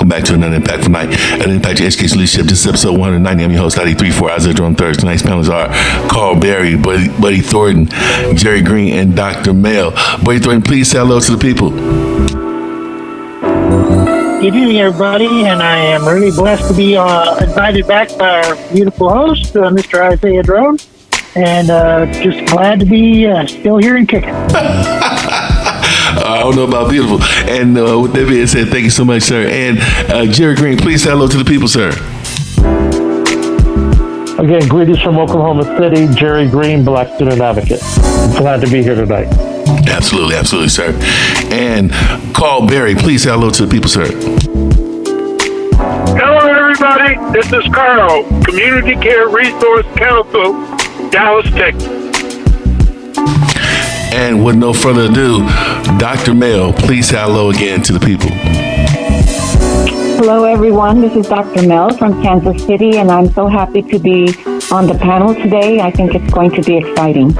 welcome back to another Impactful Night at Impact Your Education Leadership. This is episode 190. I'm your host, 934 Isaiah on Thursday. Tonight's panelists are Carl Berry, Buddy Thornton, Jerry Green, and Dr. Mel. Buddy Thornton, please say hello to the people. Good evening, everybody, and I am really blessed to be invited back by our beautiful host, Mr. Isaiah Drone, and just glad to be still here and kicking. I don't know about beautiful. And with that being said, thank you so much, sir. And Jerry Green, please say hello to the people, sir. Again, greetings from Oklahoma City. Jerry Green, Black Student Advocate. Glad to be here tonight. Absolutely, sir. And Carl Berry, please say hello to the people, sir. Hello, everybody. This is Carl, Community Care Resource Council, Dallas, Texas. And with no further ado, Dr. Mel, please say hello again to the people. Hello, everyone. This is Dr. Mel from Kansas City, and I'm so happy to be on the panel today. I think it's going to be exciting.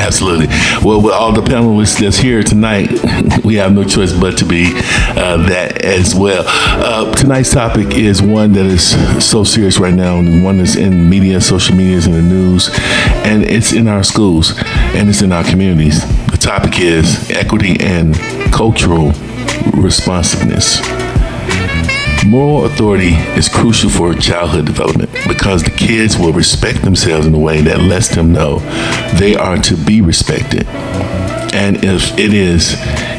Absolutely. Well, with all the panelists that's here tonight, we have no choice but to be that as well. Tonight's topic is one that is so serious right now, and one that's in media, social media, in the news, and it's in our schools, and it's in our communities. The topic is equity and cultural responsiveness. Moral authority is crucial for childhood development because the kids will respect themselves in a way that lets them know they are to be respected. And if it is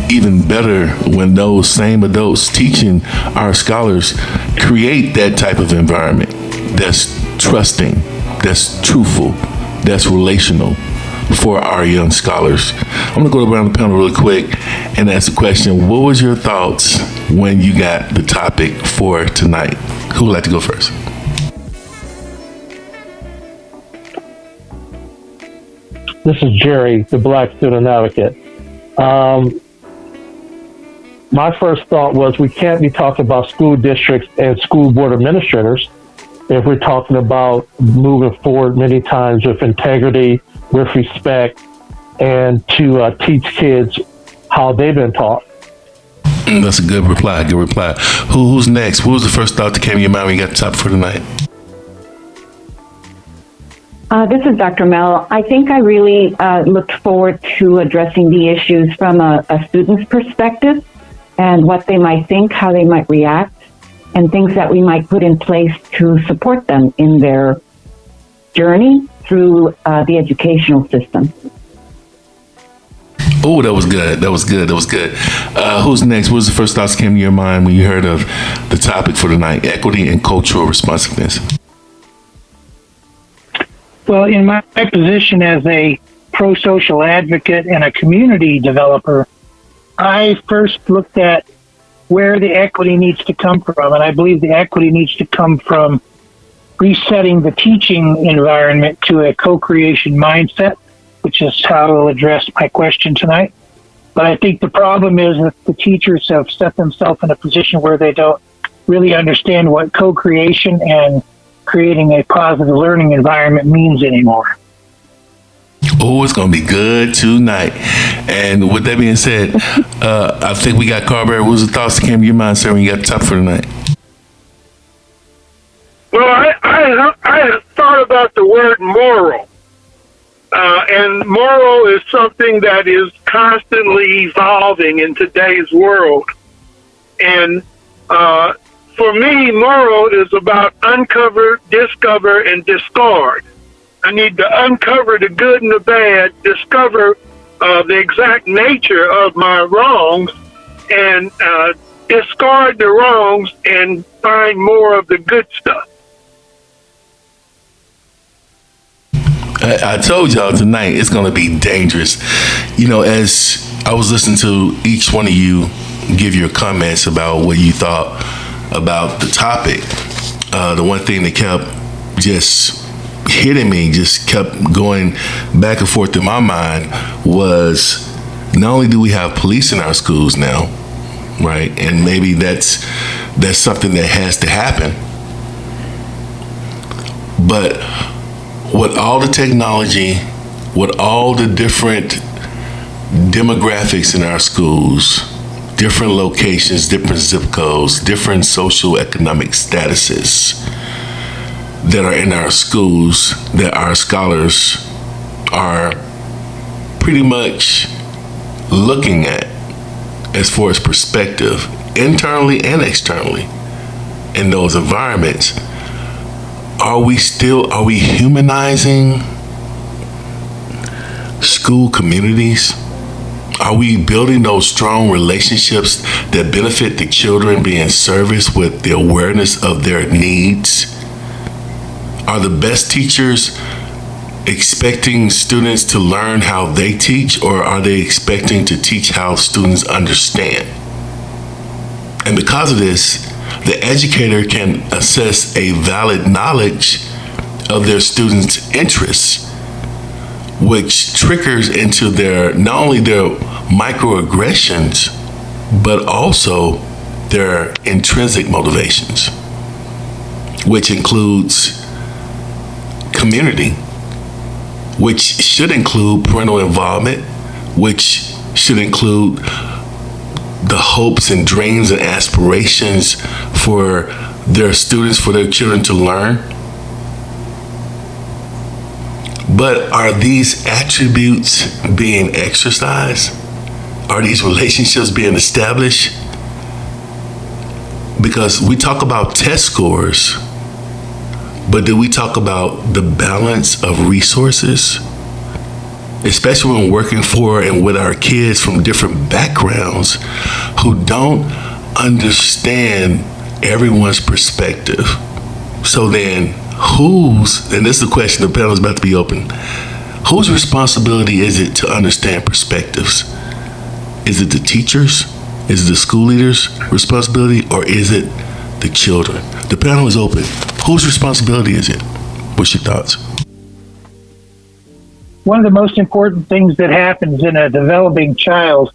even better when those same adults teaching our scholars create that type of environment that's trusting, that's truthful, that's relational for our young scholars. I'm going to go around the panel really quick and ask the question, what was your thoughts when you got the topic for tonight? Who would like to go first? This is Jerry, the Black Student Advocate. My first thought was we can't be talking about school districts and school board administrators if we're talking about moving forward many times with integrity, with respect, and to teach kids how they've been taught. That's a good reply. Who's next? What was the first thought that came to your mind when you got the topic for tonight? This is Dr. Mel. I think I really looked forward to addressing the issues from a student's perspective and what they might think, how they might react, and things that we might put in place to support them in their journey through the educational system. Oh, that was good. Who's next? What was the first thoughts that came to your mind when you heard of the topic for tonight, equity and cultural responsiveness? Well, in my position as a pro-social advocate and a community developer, I first looked at where the equity needs to come from, and I believe the equity needs to come from resetting the teaching environment to a co-creation mindset, which is how I'll address my question tonight. But I think the problem is that the teachers have set themselves in a position where they don't really understand what co-creation and creating a positive learning environment means anymore. Oh, it's going to be good tonight. And with that being said, I think we got Carl Berry. What was the thoughts that came to your mind, sir, when you got the topic for tonight? Well, I thought about the word moral. And moral is something that is constantly evolving in today's world. And for me, moral is about uncover, discover, and discard. I need to uncover the good and the bad, discover the exact nature of my wrongs, and discard the wrongs and find more of the good stuff. I told y'all tonight it's going to be dangerous. You know, as I was listening to each one of you give your comments about what you thought about the topic, the one thing that kept just hitting me, just kept going back and forth in my mind was not only do we have police in our schools now, right? And maybe that's something that has to happen. But with all the technology, with all the different demographics in our schools, different locations, different zip codes, different social economic statuses that are in our schools that our scholars are pretty much looking at as far as perspective, internally and externally, in those environments. Are we humanizing school communities? Are we building those strong relationships that benefit the children, being serviced with the awareness of their needs? Are the best teachers expecting students to learn how they teach, or are they expecting to teach how students understand? And because of this, the educator can assess a valid knowledge of their students' interests, which triggers into not only their microaggressions, but also their intrinsic motivations, which includes community, which should include parental involvement, which should include the hopes and dreams and aspirations for their students, for their children to learn. But are these attributes being exercised? Are these relationships being established? Because we talk about test scores, but do we talk about the balance of resources? Especially when working for and with our kids from different backgrounds who don't understand everyone's perspective. So then and this is the question, the panel is about to be open. Whose responsibility is it to understand perspectives? Is it the teachers? Is it the school leaders' responsibility, or is it the children? The panel is open. Whose responsibility is it? What's your thoughts? One of the most important things that happens in a developing child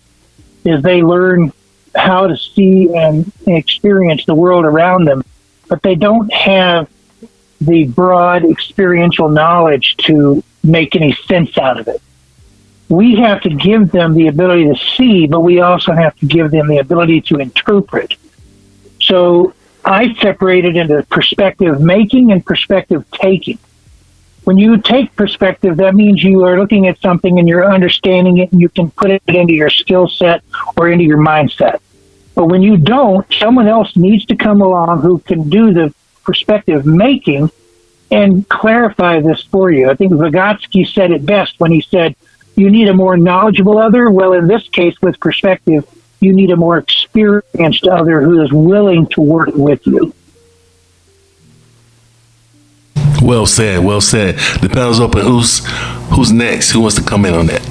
is they learn how to see and experience the world around them, but they don't have the broad experiential knowledge to make any sense out of it. We have to give them the ability to see, but we also have to give them the ability to interpret. So I separate it into perspective making and perspective taking. When you take perspective, that means you are looking at something and you're understanding it and you can put it into your skill set or into your mindset. But when you don't, someone else needs to come along who can do the perspective making and clarify this for you. I think Vygotsky said it best when he said, you need a more knowledgeable other. Well, in this case, with perspective, you need a more experienced other who is willing to work with you. Well said, well said. The panel's open. Who's next? Who wants to come in on that?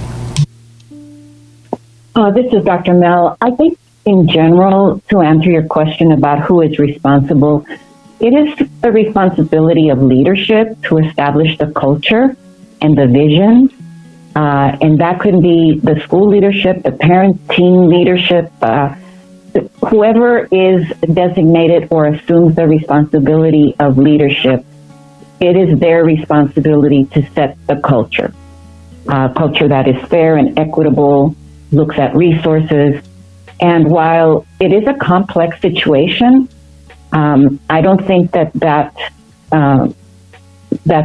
This is Dr. Mel. I think in general, to answer your question about who is responsible, it is the responsibility of leadership to establish the culture and the vision. And that could be the school leadership, the parent team leadership, whoever is designated or assumes the responsibility of leadership. It is their responsibility to set the culture that is fair and equitable, looks at resources. And while it is a complex situation, I don't think that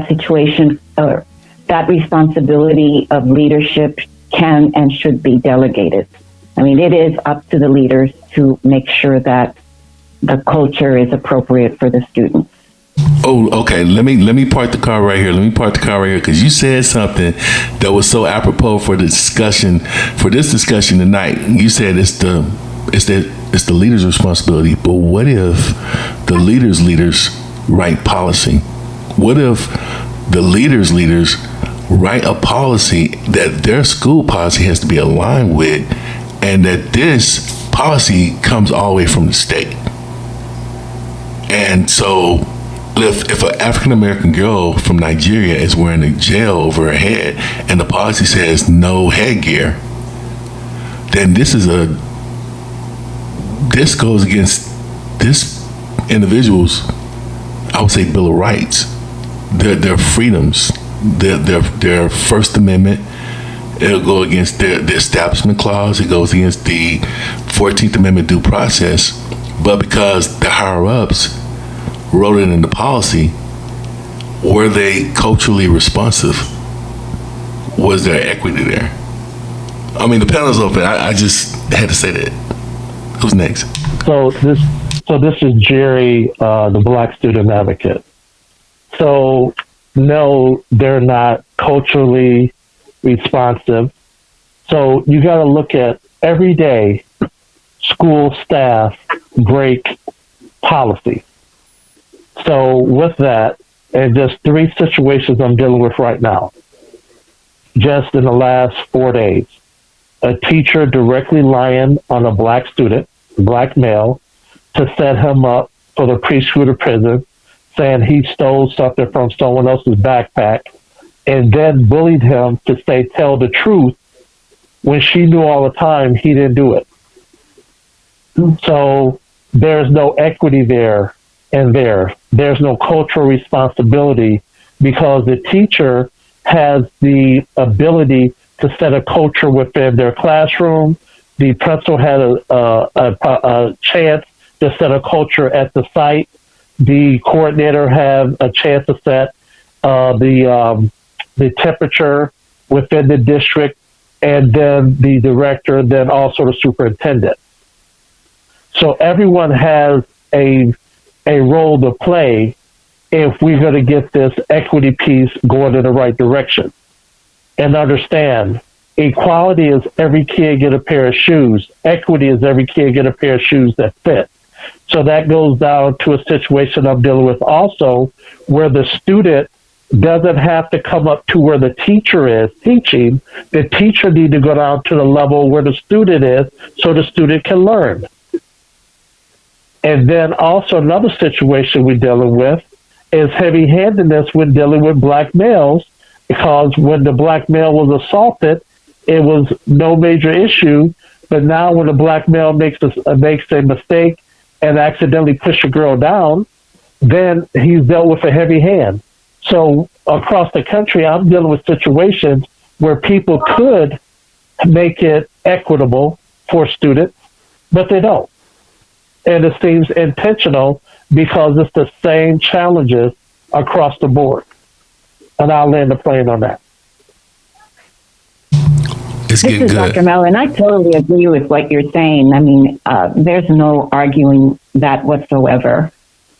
situation or that responsibility of leadership can and should be delegated. I mean, it is up to the leaders to make sure that the culture is appropriate for the students. Oh, okay. Let me park the car right here. Because you said something that was so apropos for the discussion, tonight. You said it's the leader's responsibility. But what if the leaders write policy? What if the leaders write a policy that their school policy has to be aligned with, and that this policy comes all the way from the state? And so if an African American girl from Nigeria is wearing a gel over her head and the policy says no headgear, then this goes against this individual's, I would say, Bill of Rights, their freedoms, their First Amendment. It'll go against the Establishment Clause. It goes against the 14th Amendment due process, but because the higher ups wrote it in the policy, were they culturally responsive? Was there equity there? I mean, the panel's open. I just had to say that. Who's next? So this is Jerry, the Black student advocate. So no, they're not culturally responsive. So you got to look at every day school staff break policy. So with that, and just 3 situations I'm dealing with right now, just in the last 4 days, a teacher directly lying on a black student, black male, to set him up for the preschool to prison, saying he stole something from someone else's backpack, and then bullied him to say, tell the truth, when she knew all the time he didn't do it. So there's no equity there, and there's no cultural responsibility, because the teacher has the ability to set a culture within their classroom. The principal had a chance to set a culture at the site. The coordinator had a chance to set the temperature within the district, and then the director, then also the superintendent. So everyone has a role to play if we're going to get this equity piece going in the right direction. And understand, equality is every kid get a pair of shoes. Equity is every kid get a pair of shoes that fit. So that goes down to a situation I'm dealing with also, where the student doesn't have to come up to where the teacher is teaching. The teacher need to go down to the level where the student is, so the student can learn. And then also another situation we're dealing with is heavy-handedness when dealing with black males, because when the black male was assaulted, it was no major issue. But now when a black male makes a mistake and accidentally push a girl down, then he's dealt with a heavy hand. So across the country, I'm dealing with situations where people could make it equitable for students, but they don't. And it seems intentional because it's the same challenges across the board. And I'll land the plane on that. It's getting This is good. Dr. Mel, and I totally agree with what you're saying. I mean, there's no arguing that whatsoever.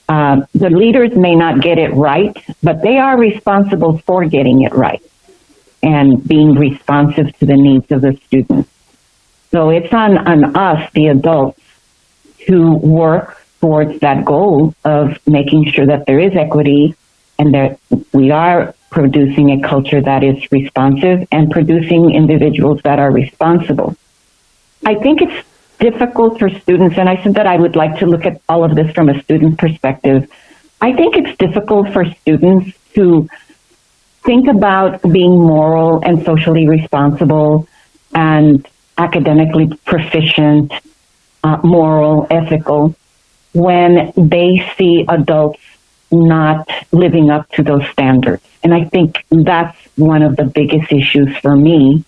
The leaders may not get it right, but they are responsible for getting it right and being responsive to the needs of the students. So it's on us, the adults, to work towards that goal of making sure that there is equity and that we are producing a culture that is responsive and producing individuals that are responsible. I think it's difficult for students, and I said that I would like to look at all of this from a student perspective. I think it's difficult for students to think about being moral and socially responsible and academically proficient, moral, ethical, when they see adults not living up to those standards. And I think that's one of the biggest issues for me,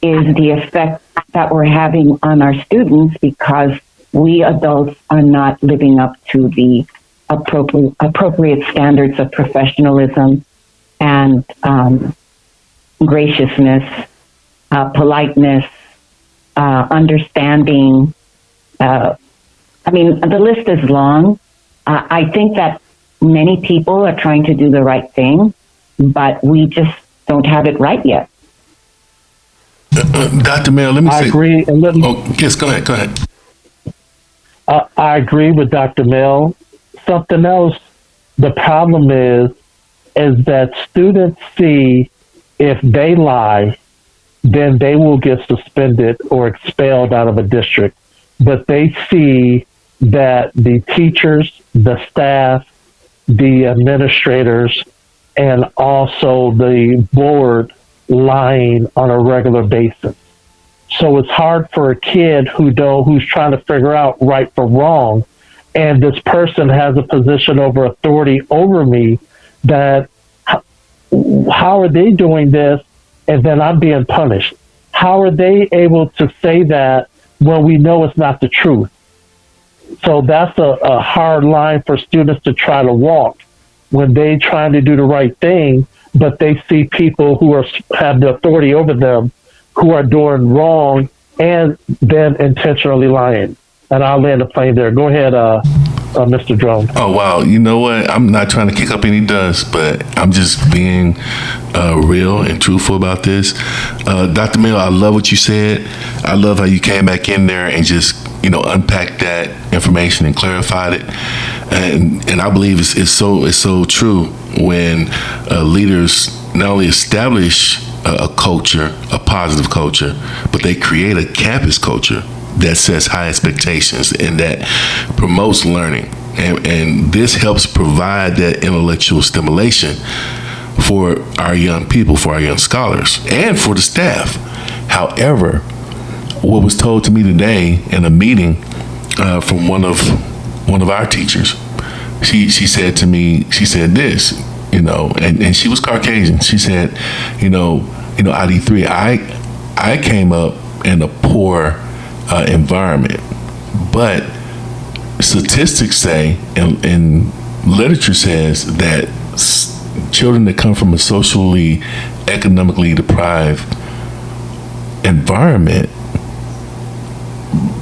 is the effect that we're having on our students because we adults are not living up to the appropriate standards of professionalism and graciousness, politeness, understanding. I mean, the list is long. I think that many people are trying to do the right thing, but we just don't have it right yet. Dr. Mel, let me say. I agree. Oh, yes, go ahead. I agree with Dr. Mel. Something else, the problem is that students see if they lie, then they will get suspended or expelled out of a district. But they see that the teachers, the staff, the administrators, and also the board lying on a regular basis. So it's hard for a kid who's trying to figure out right from wrong, and this person has a position over authority over me, that how are they doing this and then I'm being punished? How are they able to say that when we know it's not the truth. So that's a hard line for students to try to walk when they trying to do the right thing, but they see people who have the authority over them who are doing wrong and then intentionally lying. And I'll land the plane there. Go ahead, Mr. Drone. Oh, wow. You know what? I'm not trying to kick up any dust, but I'm just being real and truthful about this. Dr. Mill, I love what you said. I love how you came back in there and just, unpacked that information and clarified it. And I believe it's so true when leaders not only establish a culture, a positive culture, but they create a campus culture that sets high expectations and that promotes learning. And this helps provide that intellectual stimulation for our young people, for our young scholars, and for the staff. However, what was told to me today in a meeting from one of our teachers, she said to me, she said this, and she was Caucasian. She said, ID3, I came up in a poor environment, but statistics say and literature says that children that come from a socially, economically deprived environment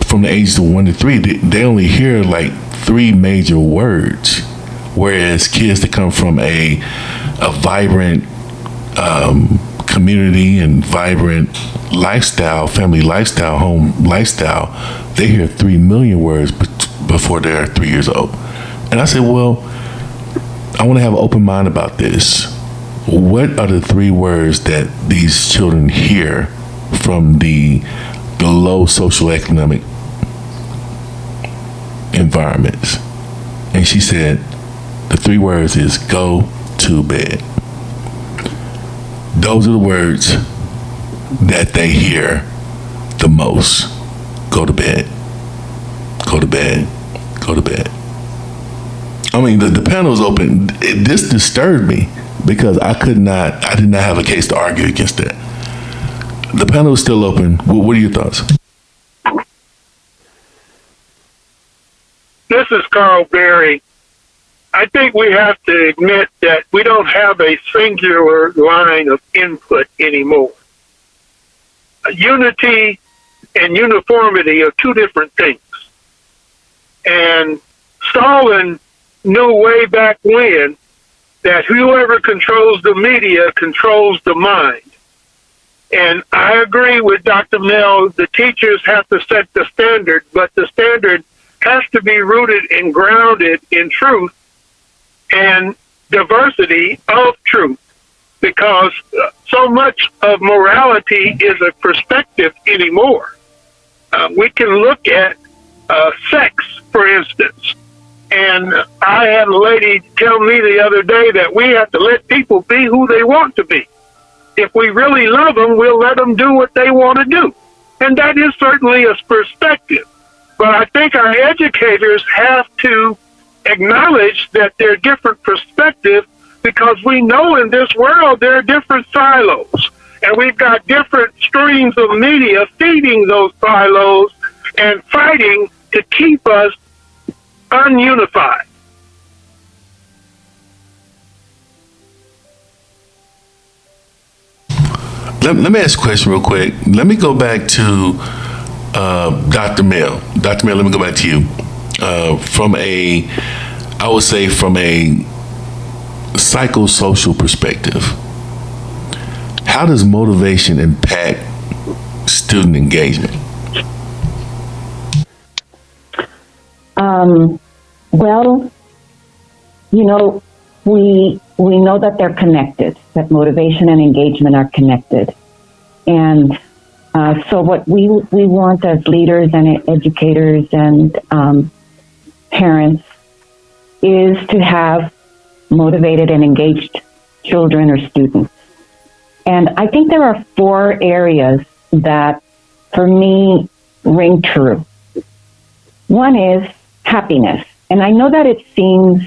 from the ages of 1 to 3, they only hear like 3 major words, whereas kids that come from a vibrant community and vibrant lifestyle, family lifestyle, home lifestyle, they hear 3 million words before they're 3 years old. And I said, well, I want to have an open mind about this. What are the 3 words that these children hear from the low socioeconomic environments? And she said the 3 words is go to bed. Those are the words that they hear the most. Go to bed. Go to bed. Go to bed. I mean, the panel is open. This disturbed me because I did not have a case to argue against that. The panel is still open. What are your thoughts? This is Carl Berry. I think we have to admit that we don't have a singular line of input anymore. Unity and uniformity are 2 different things. And Stalin knew way back when that whoever controls the media controls the mind. And I agree with Dr. Mel, the teachers have to set the standard, but the standard has to be rooted and grounded in truth and diversity of truth, because so much of morality is a perspective anymore. We can look at sex, for instance, and I had a lady tell me the other day that we have to let people be who they want to be. If we really love them, we'll let them do what they want to do. And that is certainly a perspective. But I think our educators have to acknowledge that there are different perspectives, because we know in this world there are different silos. And we've got different streams of media feeding those silos and fighting to keep us ununified. Let me ask a question real quick. Let me go back to Dr. Mill. Dr. Mill, let me go back to you. From a psychosocial perspective, how does motivation impact student engagement? Well, we know that they're connected, that motivation and engagement are connected. And so what we want as leaders and educators and parents is to have motivated and engaged children or students. And I think there are 4 areas that, for me, ring true. One is happiness. And I know that it seems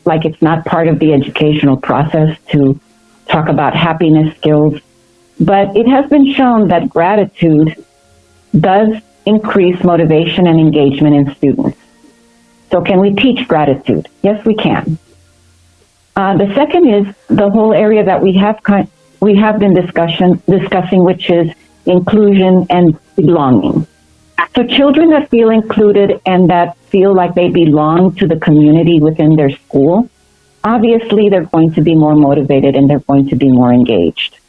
like it's not part of the educational process to talk about happiness skills, but it has been shown that gratitude does increase motivation and engagement in students. So can we teach gratitude? Yes, we can. The second is the whole area that we have been discussing, which is inclusion and belonging. So children that feel included and that feel like they belong to the community within their school, obviously they're going to be more motivated and they're going to be more engaged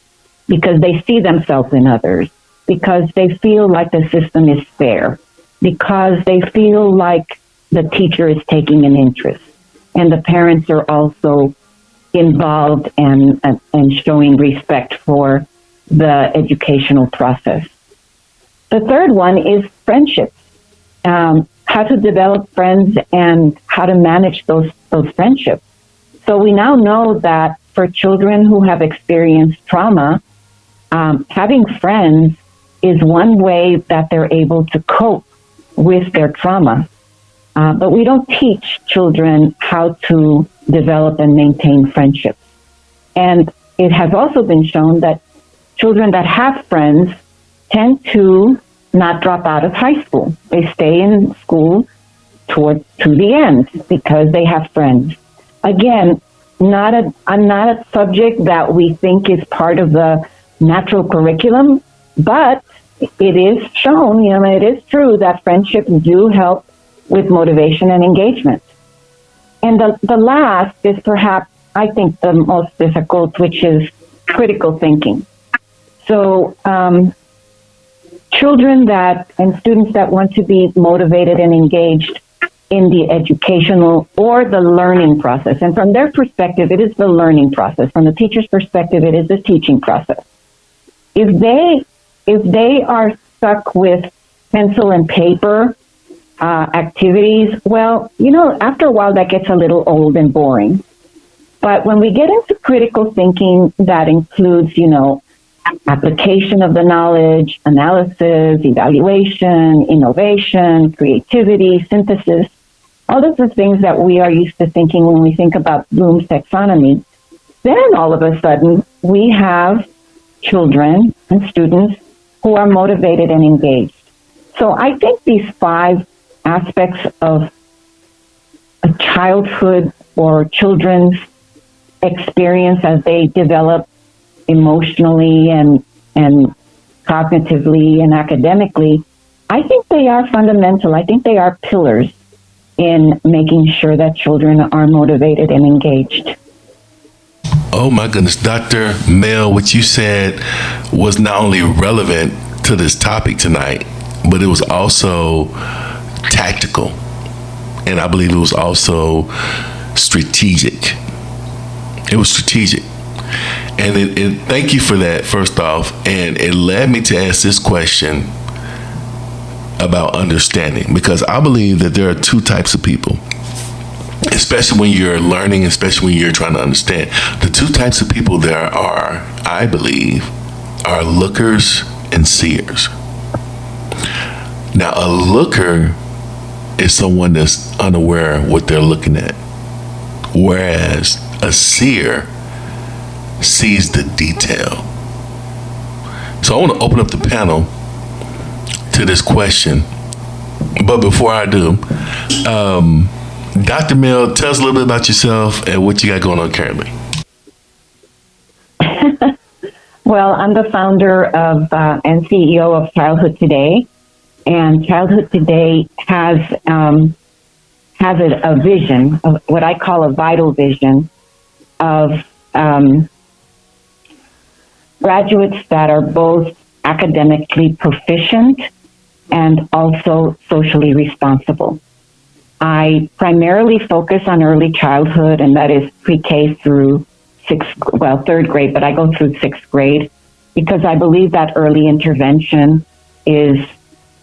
because they see themselves in others, because they feel like the system is fair, because they feel like the teacher is taking an interest and the parents are also involved and showing respect for the educational process. The third one is friendships, how to develop friends and how to manage those friendships. So we now know that for children who have experienced trauma, having friends is one way that they're able to cope with their trauma. But we don't teach children how to develop and maintain friendships. And it has also been shown that children that have friends tend to not drop out of high school. They stay in school to the end because they have friends. Again, not a subject that we think is part of the natural curriculum, but it is shown, it is true that friendships do help with motivation and engagement. And the last is perhaps, I think, the most difficult, which is critical thinking. So children and students that want to be motivated and engaged in the educational or the learning process. And from their perspective, it is the learning process. From the teacher's perspective, it is the teaching process. If they are stuck with pencil and paper activities, well, after a while that gets a little old and boring. But when we get into critical thinking, that includes, application of the knowledge, analysis, evaluation, innovation, creativity, synthesis, all of the things that we are used to thinking when we think about Bloom's taxonomy, then all of a sudden we have children and students who are motivated and engaged. So I think these 5 aspects of a childhood or children's experience as they develop emotionally and cognitively and academically, I think they are fundamental. I think they are pillars in making sure that children are motivated and engaged. Oh my goodness, Dr. Mel, what you said was not only relevant to this topic tonight, but it was also tactical. And I believe it was also strategic. It was strategic. And thank you for that, first off. And it led me to ask this question about understanding, because I believe that there are 2 types of people, especially when you're learning, especially when you're trying to understand. The 2 types of people there are, I believe, are lookers and seers. Now, a looker is someone that's unaware of what they're looking at, whereas a seer sees the detail. So I want to open up the panel to this question. But before I do, Dr. Mel, tell us a little bit about yourself and what you got going on currently. Well, I'm the founder of and CEO of Childhood Today. And Childhood Today has a vision, of what I call a vital vision, of graduates that are both academically proficient and also socially responsible. I primarily focus on early childhood, and that is pre-K through 3rd grade, but I go through 6th grade because I believe that early intervention is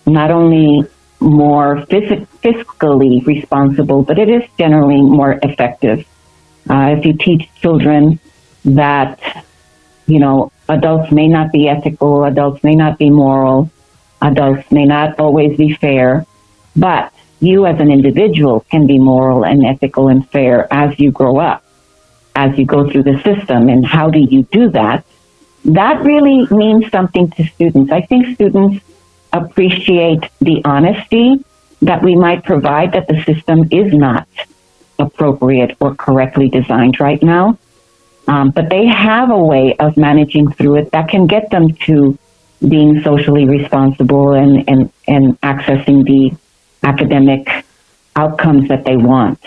not only more fiscally responsible, but it is generally more effective. If you teach children that, adults may not be ethical, adults may not be moral, adults may not always be fair, but you as an individual can be moral and ethical and fair as you grow up, as you go through the system. And how do you do that? That really means something to students. I think students appreciate the honesty that we might provide that the system is not appropriate or correctly designed right now. But they have a way of managing through it that can get them to being socially responsible and accessing the academic outcomes that they want.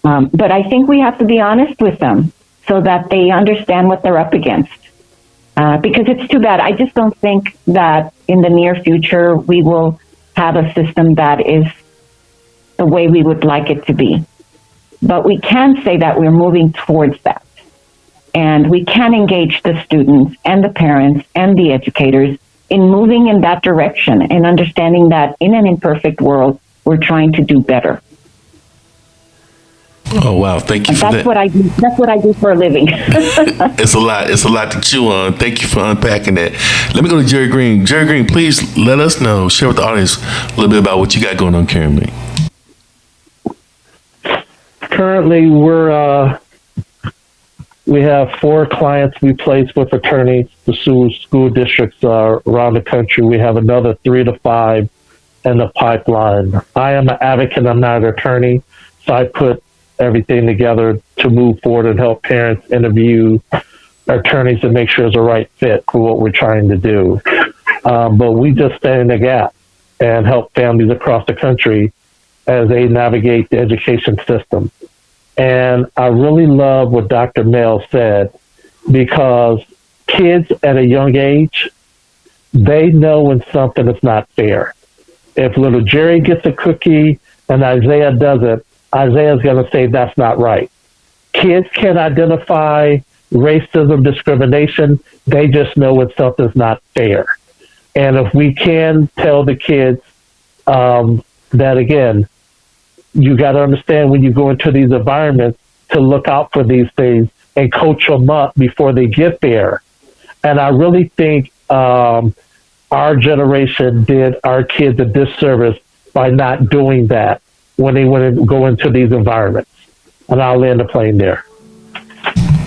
But I think we have to be honest with them so that they understand what they're up against. Because it's too bad. I just don't think that in the near future we will have a system that is the way we would like it to be. But we can say that we're moving towards that. And we can engage the students and the parents and the educators in moving in that direction and understanding that in an imperfect world, we're trying to do better. Oh, wow. Thank you for that. That's what I do for a living. It's a lot. It's a lot to chew on. Thank you for unpacking that. Let me go to Jerry Green. Jerry Green, please let us know, share with the audience a little bit about what you got going on currently. Currently, we have 4 clients we place with attorneys to sue school districts around the country. We have another 3 to 5 in the pipeline. I am an advocate. I'm not an attorney, so I put everything together to move forward and help parents interview attorneys to make sure it's the right fit for what we're trying to do. But we just stand in the gap and help families across the country as they navigate the education system. And I really love what Dr. Mel said, because kids at a young age, they know when something is not fair. If little Jerry gets a cookie and Isaiah doesn't, Isaiah's going to say that's not right. Kids can identify racism, discrimination. They just know when something's not fair. And if we can tell the kids that, again, you got to understand when you go into these environments to look out for these things and coach them up before they get there. And I really think our generation did our kids a disservice by not doing that when they want to go into these environments. And I'll land the plane there.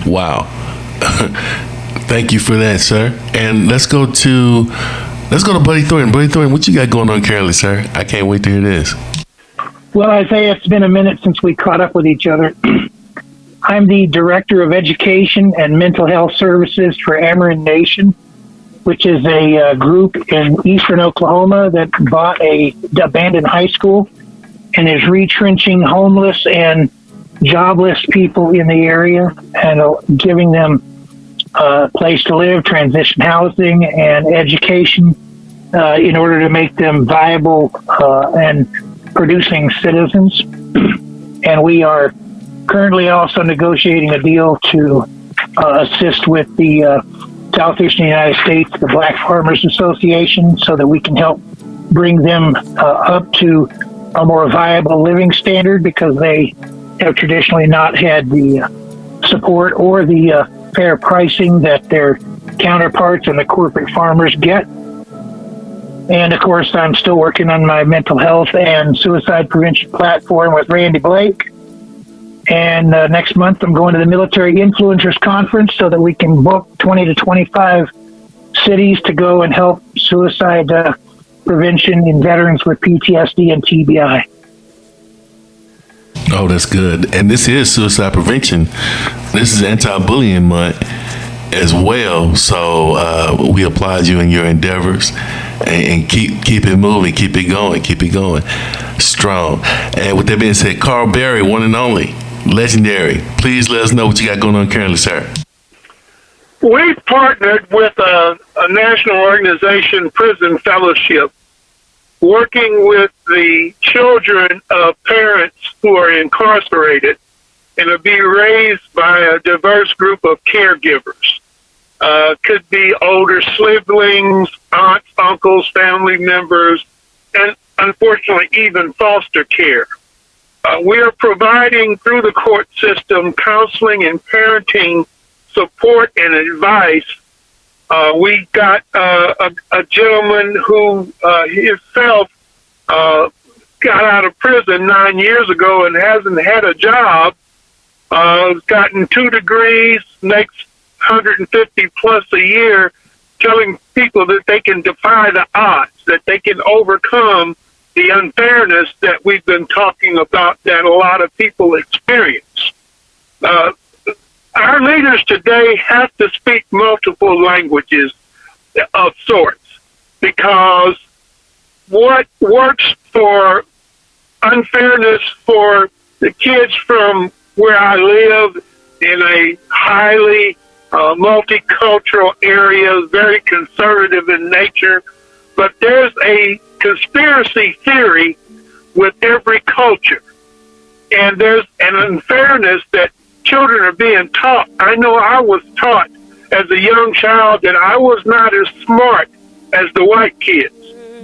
Wow. Thank you for that, sir. And let's go to Buddy Thornton. Buddy Thornton, what you got going on currently, sir? I can't wait to hear this. Well, Isaiah, it's been a minute since we caught up with each other. I'm the Director of Education and Mental Health Services for Ameren Nation, which is a group in eastern Oklahoma that bought a abandoned high school and is retrenching homeless and jobless people in the area and giving them a place to live, transition housing, and education in order to make them viable and producing citizens. And we are currently also negotiating a deal to assist with the Southeastern United States, the Black Farmers Association, so that we can help bring them up to a more viable living standard, because they have traditionally not had the support or the fair pricing that their counterparts and the corporate farmers get. And of course, I'm still working on my mental health and suicide prevention platform with Randy Blake. And next month, I'm going to the Military Influencers Conference so that we can book 20 to 25 cities to go and help suicide prevention in veterans with PTSD and TBI. Oh, that's good. And this is suicide prevention. This is anti-bullying month as well. So we applaud you in your endeavors, and keep it moving, keep it going strong. And with that being said, Carl Berry, one and only, legendary. Please let us know what you got going on currently, sir. We've partnered with a national organization, Prison Fellowship, working with the children of parents who are incarcerated and to be raised by a diverse group of caregivers. Could be older siblings, aunts, uncles, family members, and unfortunately even foster care. We are providing through the court system counseling and parenting support and advice. We got a gentleman who himself got out of prison 9 years ago and hasn't had a job, gotten 2 degrees, makes 150 plus a year, telling people that they can defy the odds, that they can overcome the unfairness that we've been talking about that a lot of people experience. Our leaders today have to speak multiple languages of sorts, because what works for unfairness for the kids from where I live in a highly multicultural area, very conservative in nature, but there's a conspiracy theory with every culture. And there's an unfairness that children are being taught. I know I was taught as a young child that I was not as smart as the white kids.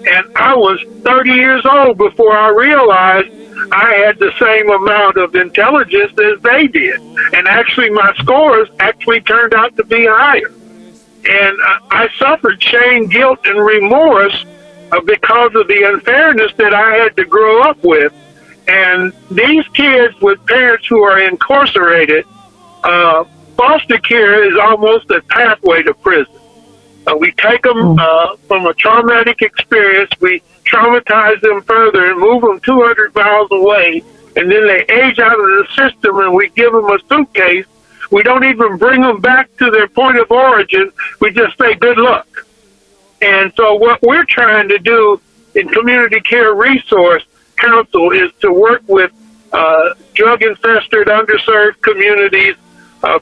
And I was 30 years old before I realized I had the same amount of intelligence as they did. And actually, my scores actually turned out to be higher. And I suffered shame, guilt, and remorse because of the unfairness that I had to grow up with. And these kids with parents who are incarcerated, foster care is almost a pathway to prison. We take them from a traumatic experience, we traumatize them further and move them 200 miles away, and then they age out of the system and we give them a suitcase. We don't even bring them back to their point of origin. We just say good luck. And so what we're trying to do in Community Care Resource Council is to work with drug-infested, underserved communities,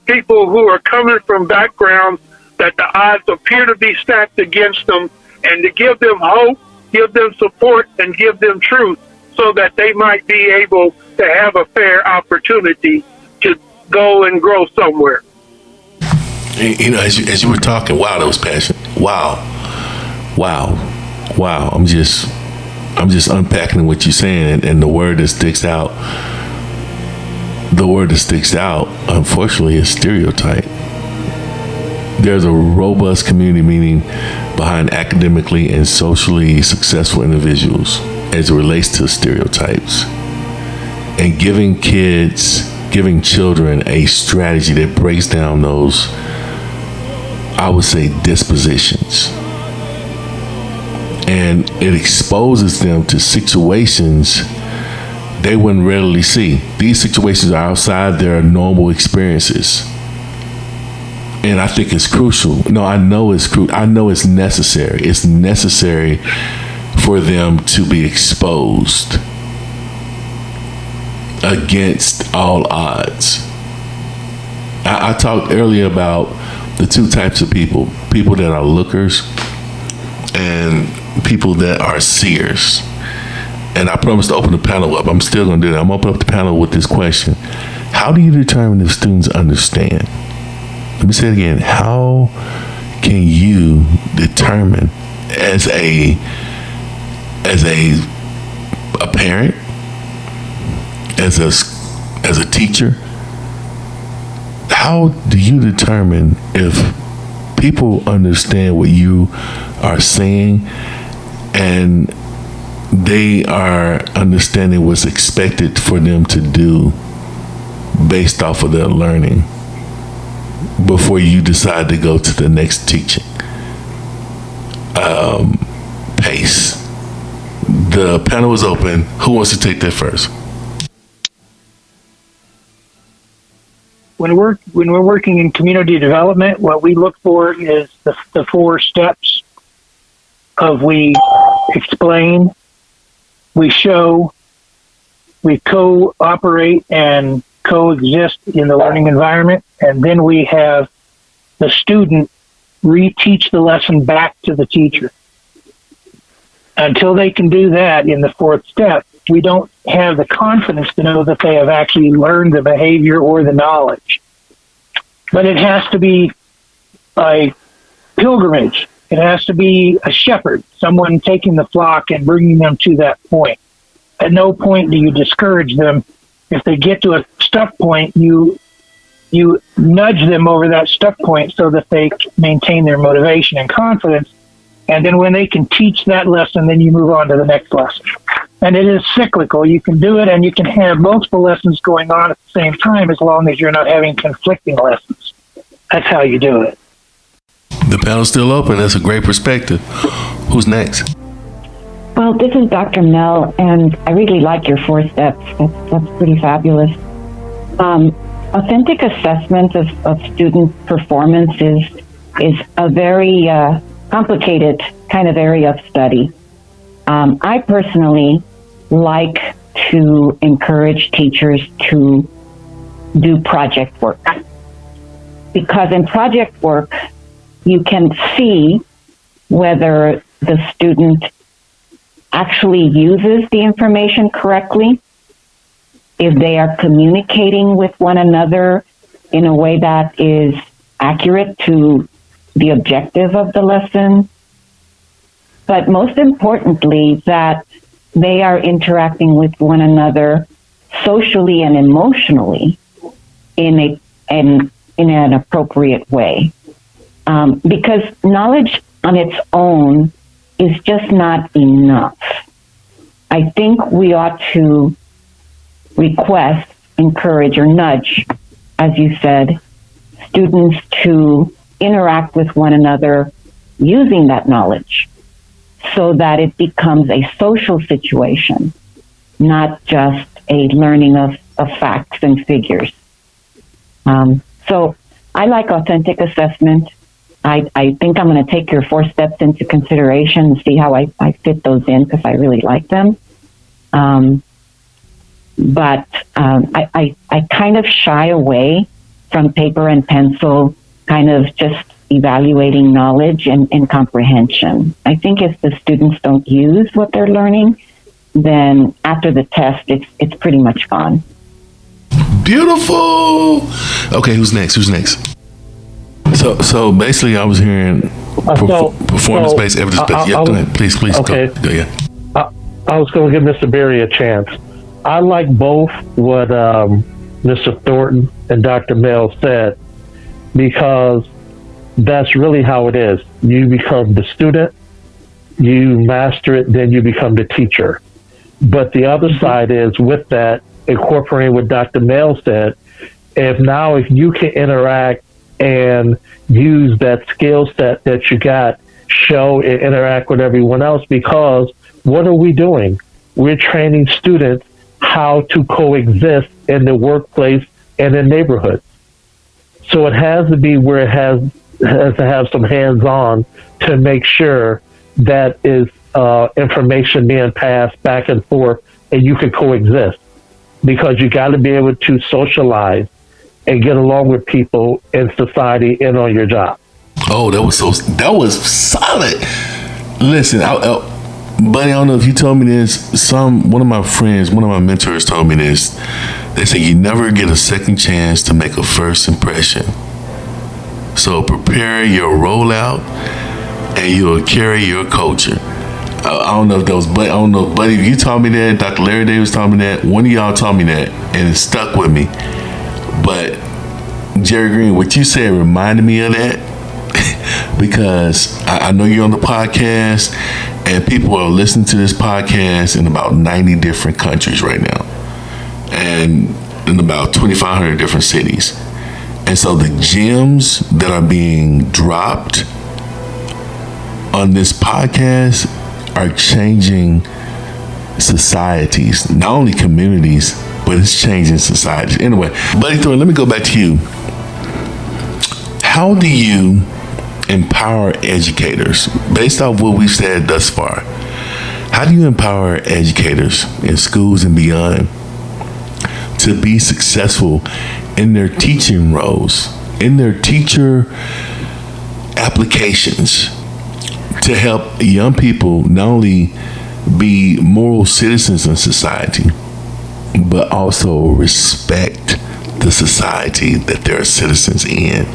people who are coming from backgrounds that the odds appear to be stacked against them, and to give them hope, give them support, and give them truth so that they might be able to have a fair opportunity to go and grow somewhere. You know, as you were talking, wow, that was passion. Wow. I'm just unpacking what you're saying, and the word that sticks out, unfortunately, is stereotype. There's a robust community meaning behind academically and socially successful individuals as it relates to stereotypes. And giving children a strategy that breaks down those, I would say, dispositions. And it exposes them to situations they wouldn't readily see. These situations are outside their normal experiences. And I think it's crucial. No, I know it's crucial. I know it's necessary. It's necessary for them to be exposed against all odds. I talked earlier about the two types of people that are lookers and people that are seers. And I promised to open the panel up. I'm still going to do that. I'm going to open up the panel with this question. How do you determine if students understand? Let me say it again. How can you determine as a parent, as a teacher, how do you determine if people understand what you are saying and they are understanding what's expected for them to do based off of their learning before you decide to go to the next teaching pace? The panel is open. Who wants to take that first? When we're working in community development, what we look for is the 4 steps of we explain, we show, we cooperate and coexist in the learning environment, and then we have the student reteach the lesson back to the teacher. Until they can do that in the 4th step, we don't have the confidence to know that they have actually learned the behavior or the knowledge. But it has to be a pilgrimage. It has to be a shepherd, someone taking the flock and bringing them to that point. At no point do you discourage them. If they get to a stuck point, you nudge them over that stuck point so that they maintain their motivation and confidence. And then when they can teach that lesson, then you move on to the next lesson. And it is cyclical. You can do it, and you can have multiple lessons going on at the same time as long as you're not having conflicting lessons. That's how you do it. The panel's still open. That's a great perspective. Who's next? Well, this is Dr. Mel, and I really like your 4 steps. That's pretty fabulous. Authentic assessment of student performance is a very complicated kind of area of study. I personally like to encourage teachers to do project work, because in project work, you can see whether the student actually uses the information correctly, if they are communicating with one another in a way that is accurate to the objective of the lesson, but most importantly, that they are interacting with one another socially and emotionally in an appropriate way. Because knowledge on its own is just not enough. I think we ought to request, encourage, or nudge, as you said, students to interact with one another using that knowledge so that it becomes a social situation, not just a learning of facts and figures. So I like authentic assessment. I think I'm going to take your 4 steps into consideration and see how I fit those in, because I really like them. But I kind of shy away from paper and pencil, kind of just evaluating knowledge and comprehension. I think if the students don't use what they're learning, then after the test, it's pretty much gone. Beautiful. Okay, who's next? So basically, I was hearing performance-based, evidence-based. Yeah, go ahead. Please, okay. Go. Yeah. I was going to give Mr. Berry a chance. I like both what Mr. Thornton and Dr. Mel said, because that's really how it is. You become the student, you master it, then you become the teacher. But the other side is, with that, incorporating what Dr. Mel said, if you can interact and use that skill set that you got, show and interact with everyone else, because what are we doing? We're training students how to coexist in the workplace and in neighborhoods. So it has to be where it has to have some hands-on to make sure that is information being passed back and forth and you can coexist, because you got to be able to socialize and get along with people in society and on your job. Oh, that was solid. Listen, buddy, I don't know if you told me this. One of my friends, one of my mentors told me this. They say you never get a second chance to make a first impression. So prepare your rollout, and you'll carry your culture. I don't know if that was, but I don't know, buddy, if you taught me that, Dr. Larry Davis taught me that, one of y'all taught me that, and it stuck with me. But Jerry Green, what you said reminded me of that, because I know you're on the podcast, and people are listening to this podcast in about 90 different countries right now, and in about 2,500 different cities. And so the gems that are being dropped on this podcast are changing societies, not only communities, but it's changing societies. Anyway, Buddy Thorne, let me go back to you. How do you empower educators, based off what we've said thus far? How do you empower educators in schools and beyond to be successful in their teaching roles, in their teacher applications, to help young people not only be moral citizens in society, but also respect the society that they're citizens in?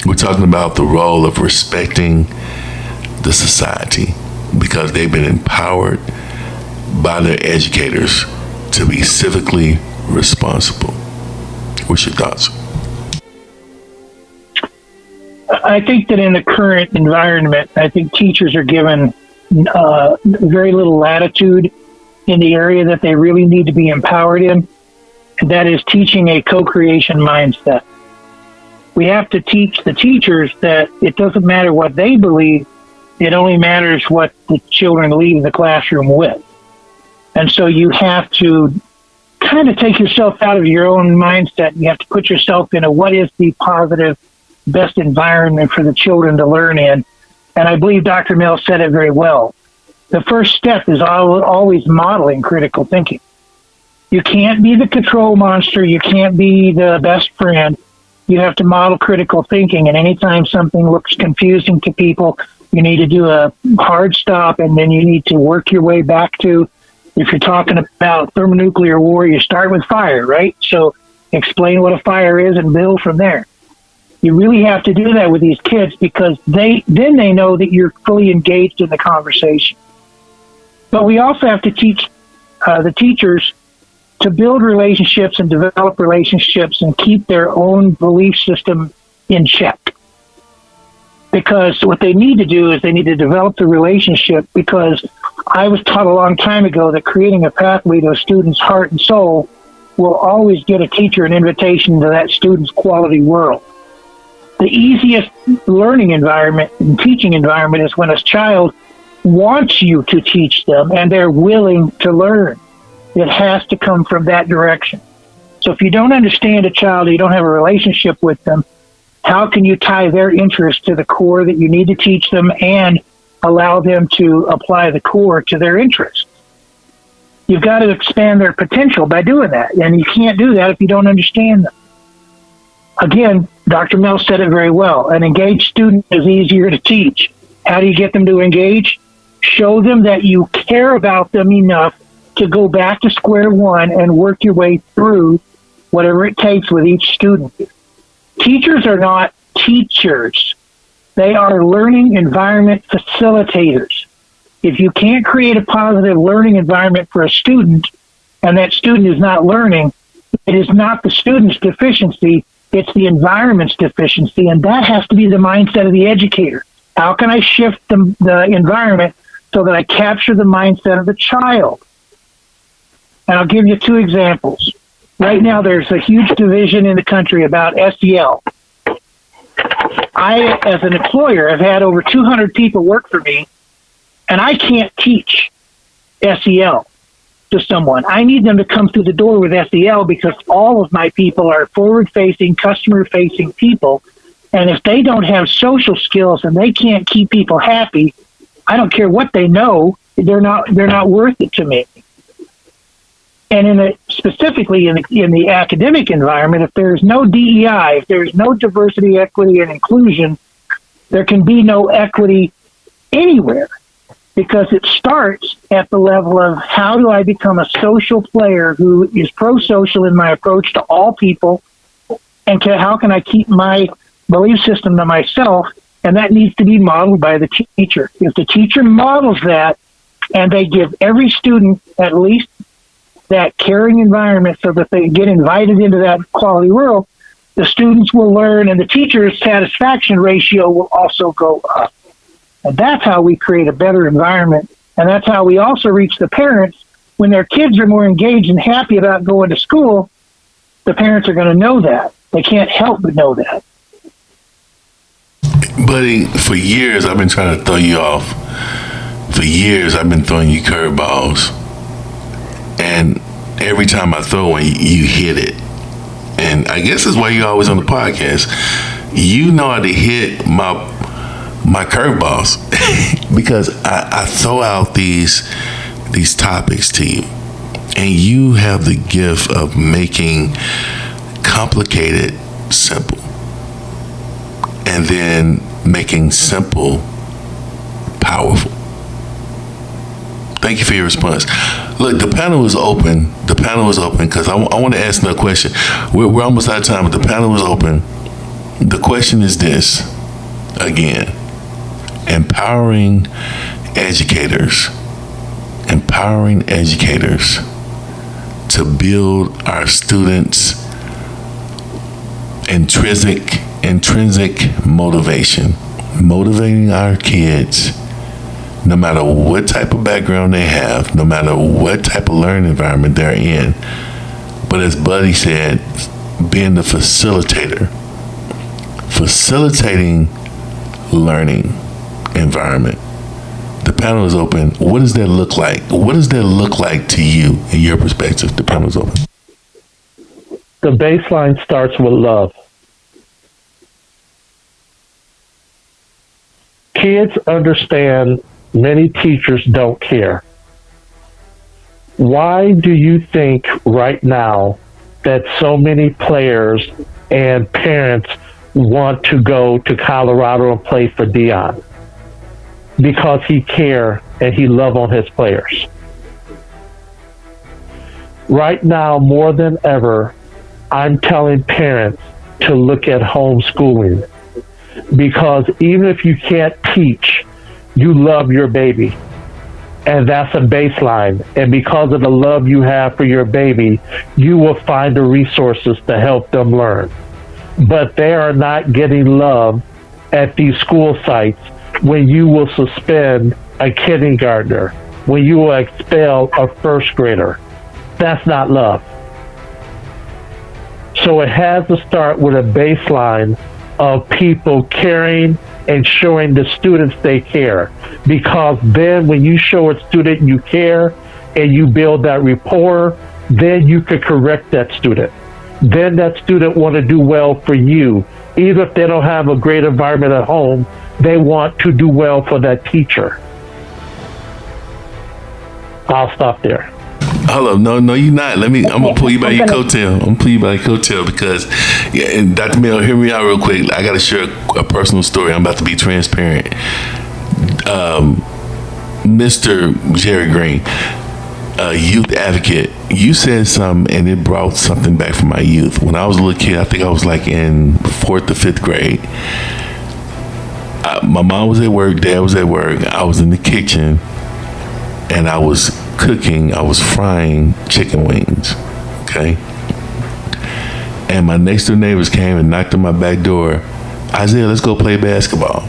We're talking about the role of respecting the society, because they've been empowered by their educators to be civically responsible. What's your thoughts? I think that in the current environment, I think teachers are given very little latitude in the area that they really need to be empowered in, and that is teaching a co-creation mindset. We have to teach the teachers that it doesn't matter what they believe, it only matters what the children leave the classroom with. And so you have to kind of take yourself out of your own mindset. You have to put yourself in what is the positive, best environment for the children to learn in. And I believe Dr. Mill said it very well. The first step is always modeling critical thinking. You can't be the control monster. You can't be the best friend. You have to model critical thinking. And anytime something looks confusing to people, you need to do a hard stop, and then you need to work your way back to, if you're talking about thermonuclear war, you start with fire, right? So explain what a fire is and build from there. You really have to do that with these kids, because they know that you're fully engaged in the conversation. But we also have to teach the teachers to build relationships and develop relationships and keep their own belief system in check. Because what they need to do is they need to develop the relationship, because I was taught a long time ago that creating a pathway to a student's heart and soul will always get a teacher an invitation to that student's quality world. The easiest learning environment and teaching environment is when a child wants you to teach them and they're willing to learn. It has to come from that direction. So if you don't understand a child, or you don't have a relationship with them, how can you tie their interest to the core that you need to teach them and allow them to apply the core to their interests? You've got to expand their potential by doing that, and you can't do that if you don't understand them. Again, Dr. Mel said it very well. An engaged student is easier to teach. How do you get them to engage? Show them that you care about them enough to go back to square one and work your way through whatever it takes with each student. Teachers are not teachers. They are learning environment facilitators. If you can't create a positive learning environment for a student, and that student is not learning, it is not the student's deficiency, it's the environment's deficiency, and that has to be the mindset of the educator. How can I shift the environment so that I capture the mindset of the child? And I'll give you two examples. Right now, there's a huge division in the country about SEL. I, as an employer, have had over 200 people work for me, and I can't teach SEL to someone. I need them to come through the door with SEL, because all of my people are forward-facing, customer-facing people. And if they don't have social skills and they can't keep people happy, I don't care what they know, they're not worth it to me. And specifically in the academic environment, if there's no DEI, if there's no diversity, equity, and inclusion, there can be no equity anywhere, because it starts at the level of, how do I become a social player who is pro-social in my approach to all people, and how can I keep my belief system to myself? And that needs to be modeled by the teacher. If the teacher models that, and they give every student at least that caring environment so that they get invited into that quality world, the students will learn, and the teacher's satisfaction ratio will also go up. And that's how we create a better environment. And that's how we also reach the parents. When their kids are more engaged and happy about going to school, the parents are going to know that. They can't help but know that. Buddy, for years I've been trying to throw you off. For years I've been throwing you curveballs. And every time I throw one, you hit it. And I guess that's why you're always on the podcast. You know how to hit my curveballs because I throw out these topics to you, and you have the gift of making complicated simple, and then making simple powerful. Thank you for your response. Look, the panel is open. The panel is open because I want to ask another question. We're almost out of time, but the panel is open. The question is this, again, empowering educators to build our students' intrinsic motivation, motivating our kids no matter what type of background they have, no matter what type of learning environment they're in. But as Buddy said, being the facilitator facilitating learning environment. The panel is open. What does that look like? What does that look like to you in your perspective? The panel is open. The baseline starts with love. Kids understand many teachers don't care. Why do you think right now that so many players and parents want to go to Colorado and play for Dion? Because he care and he love on his players. Right now, more than ever, I'm telling parents to look at homeschooling, because even if you can't teach, you love your baby. And that's a baseline. And because of the love you have for your baby, you will find the resources to help them learn. But they are not getting love at these school sites when you will suspend a kindergartner, when you will expel a first grader. That's not love. So it has to start with a baseline of people caring and showing the students they care. Because then when you show a student you care and you build that rapport, then you can correct that student. Then that student want to do well for you. Even if they don't have a great environment at home, they want to do well for that teacher. I'll stop there. Hold up, no, you're not. I'm gonna pull you by your coattail. I'm gonna pull you by your coattail because, yeah, and Dr. Mel, hear me out real quick. I gotta share a personal story. I'm about to be transparent. Mr. Jerry Green, a youth advocate, you said something and it brought something back from my youth. When I was a little kid, I think I was like in 4th or 5th grade. My mom was at work, dad was at work. I was in the kitchen and I was cooking, I was frying chicken wings, okay? And my next door neighbors came and knocked on my back door. Isaiah, let's go play basketball.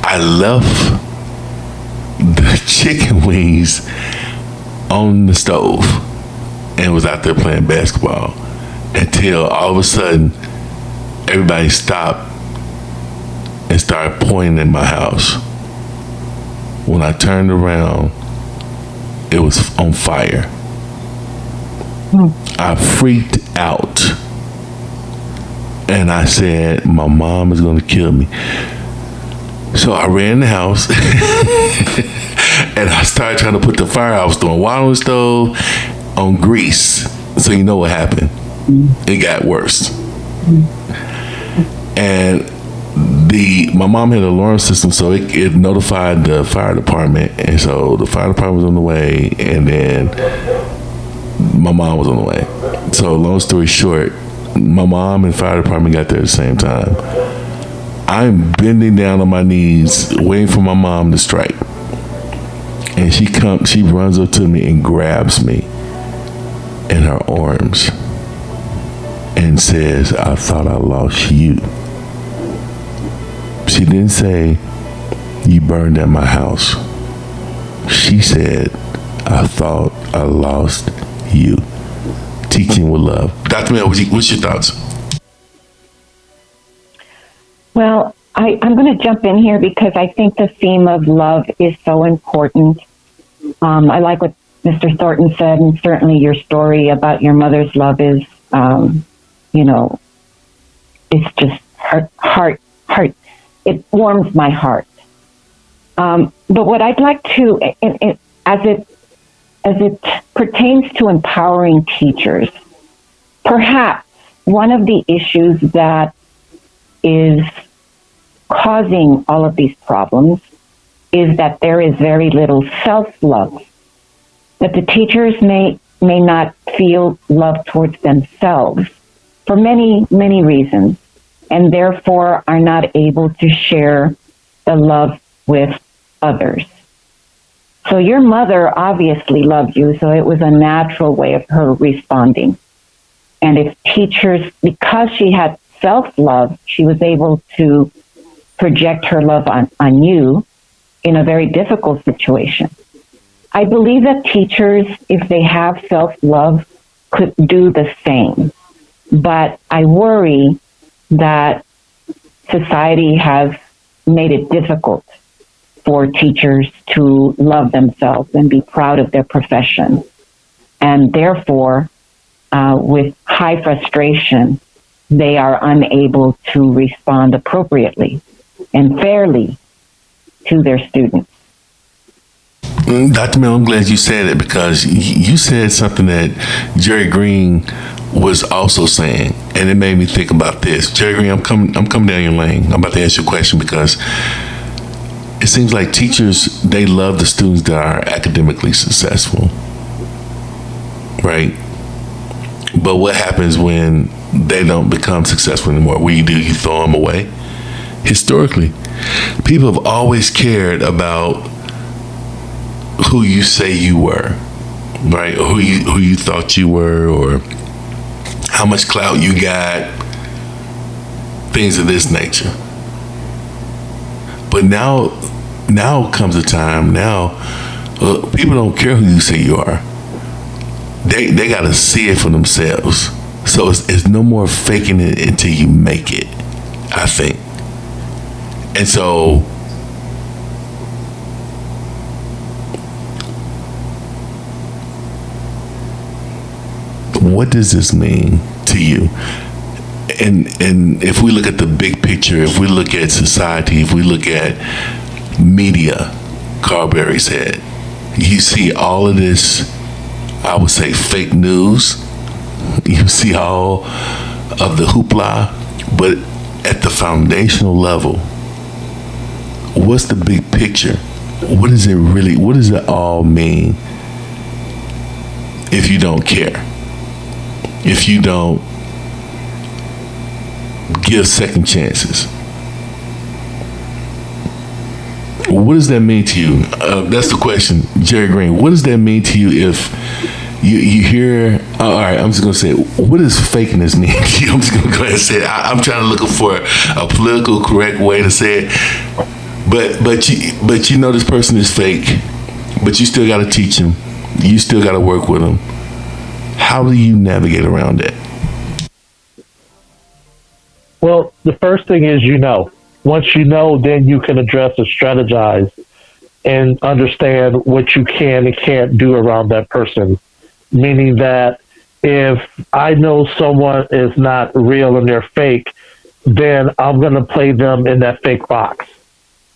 I left the chicken wings on the stove and was out there playing basketball until all of a sudden everybody stopped and started pointing at my house. When I turned around, it was on fire. I freaked out. And I said, my mom is going to kill me. So I ran in the house and I started trying to put the fire. I was throwing water on the stove on grease. So you know what happened? It got worse. And my mom had an alarm system, so it notified the fire department, and so the fire department was on the way, and then my mom was on the way. So long story short, my mom and fire department got there at the same time. I'm bending down on my knees, waiting for my mom to strike, and she runs up to me and grabs me in her arms and says, "I thought I lost you." She didn't say, "You burned at my house." She said, "I thought I lost you." Teaching with love. Dr. Mel, what's your thoughts? Well, I'm going to jump in here because I think the theme of love is so important. I like what Mr. Thornton said, and certainly your story about your mother's love is, it's just heart. It warms my heart. But what I'd like to, as it pertains to empowering teachers, perhaps one of the issues that is causing all of these problems is that there is very little self-love. That the teachers may not feel love towards themselves for many, many reasons, and therefore are not able to share the love with others. So your mother obviously loved you, so it was a natural way of her responding. And if teachers, because she had self-love, she was able to project her love on you in a very difficult situation. I believe that teachers, if they have self-love, could do the same. But I worry that society has made it difficult for teachers to love themselves and be proud of their profession. And therefore, with high frustration, they are unable to respond appropriately and fairly to their students. Dr. Mel, I'm glad you said it, because you said something that Jerry Green was also saying, and it made me think about this. Jerry Green, I'm coming down your lane. I'm about to ask you a question, because it seems like teachers, they love the students that are academically successful, right? But what happens when they don't become successful anymore? What do? You throw them away? Historically, people have always cared about who you say you were, right? Or who you thought you were, or how much clout you got, things of this nature. But now comes a time, people don't care who you say you are. They got to see it for themselves. So it's no more faking it until you make it, I think. And so what does this mean to you? And if we look at the big picture, if we look at society, if we look at media, Carberry said, you see all of this, I would say, fake news. You see all of the hoopla, but at the foundational level, what's the big picture? What does it all mean if you don't care? If you don't give second chances? What does that mean to you? That's the question, Jerry Green. What does that mean to you if you hear, all right, I'm just going to say, what does fakeness mean to you? I'm just going to go ahead and say it. I'm trying to look for a political correct way to say it. But you know this person is fake, but you still got to teach him. You still got to work with him. How do you navigate around that? Well, the first thing is, once you know, then you can address and strategize and understand what you can and can't do around that person. Meaning that if I know someone is not real and they're fake, then I'm going to play them in that fake box.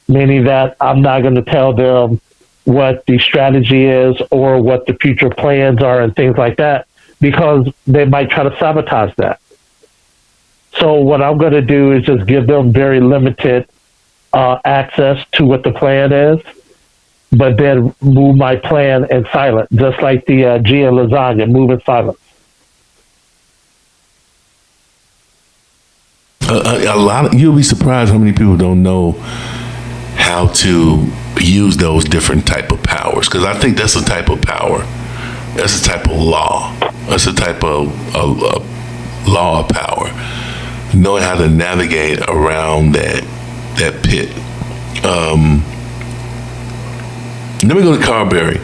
Meaning that I'm not going to tell them what the strategy is or what the future plans are and things like that, because they might try to sabotage that. So what I'm going to do is just give them very limited access to what the plan is, but then move my plan in silence, just like the G and lasagna, move in silence. You'll be surprised how many people don't know how to use those different type of powers, because I think that's a type of power. That's a type of law. That's a type of law of power. Knowing how to navigate around that pit. Let me go to Carberry.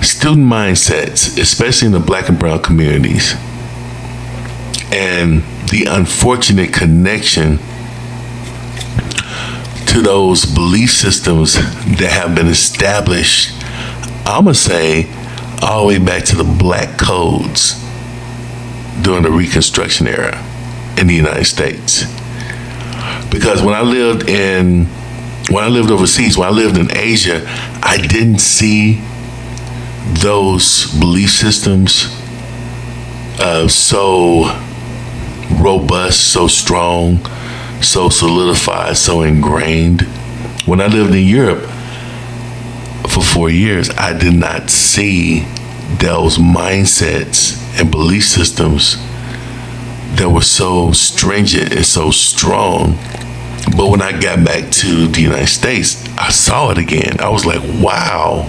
Student mindsets, especially in the Black and brown communities, and the unfortunate connection to those belief systems that have been established, I'm going to say, all the way back to the black codes during the Reconstruction era in the United States. Because when I lived overseas, when I lived in Asia, I didn't see those belief systems so robust, so strong, so solidified, so ingrained. When I lived in Europe for 4 years, I did not see those mindsets and belief systems that were so stringent and so strong. But when I got back to the United States, I saw it again. I was like, wow.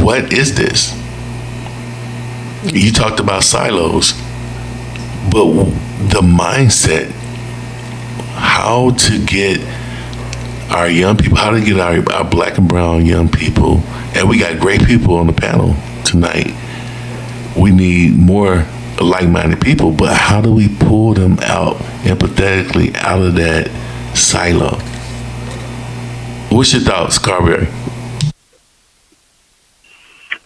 What is this? You talked about silos, but the mindset, how to get our young people, how to get our Black and brown young people, and we got great people on the panel tonight. we need more like-minded people, but how do we pull them out empathetically out of that silo? What's your thoughts, Carberry?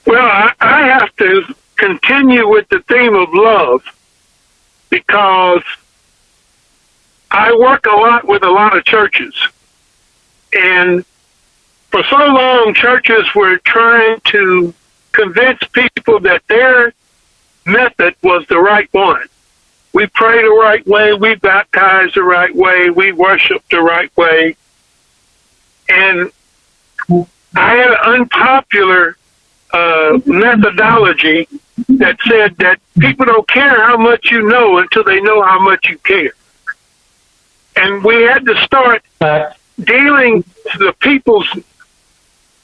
Well, I have to continue with the theme of love because I work a lot with a lot of churches. And for so long, churches were trying to convince people that their method was the right one. We pray the right way, we baptize the right way, we worship the right way. And I had an unpopular methodology that said that people don't care how much you know until they know how much you care. And we had to start dealing the people's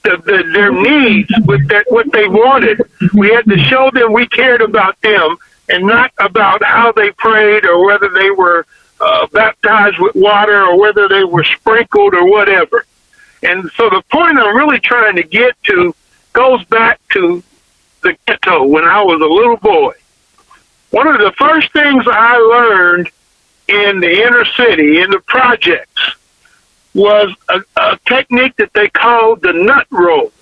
their needs with what they wanted. We had to show them we cared about them and not about how they prayed or whether they were baptized with water or whether they were sprinkled or whatever. And so the point I'm really trying to get to goes back to the ghetto when I was a little boy. One of the first things I learned in the inner city, in the projects, was a technique that they called the nut roll.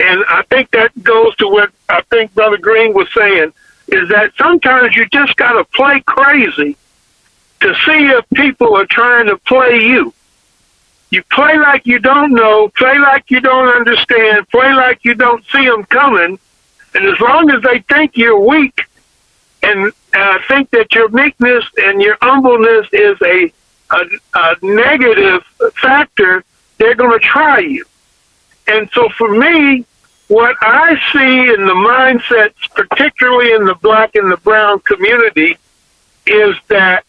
And I think that goes to what I think Brother Green was saying, is that sometimes you just got to play crazy to see if people are trying to play you. You play like you don't know, play like you don't understand, play like you don't see them coming, and as long as they think you're weak and think that your meekness and your humbleness is a negative factor, they're going to try you. And so for me, what I see in the mindsets, particularly in the black and the brown community, is that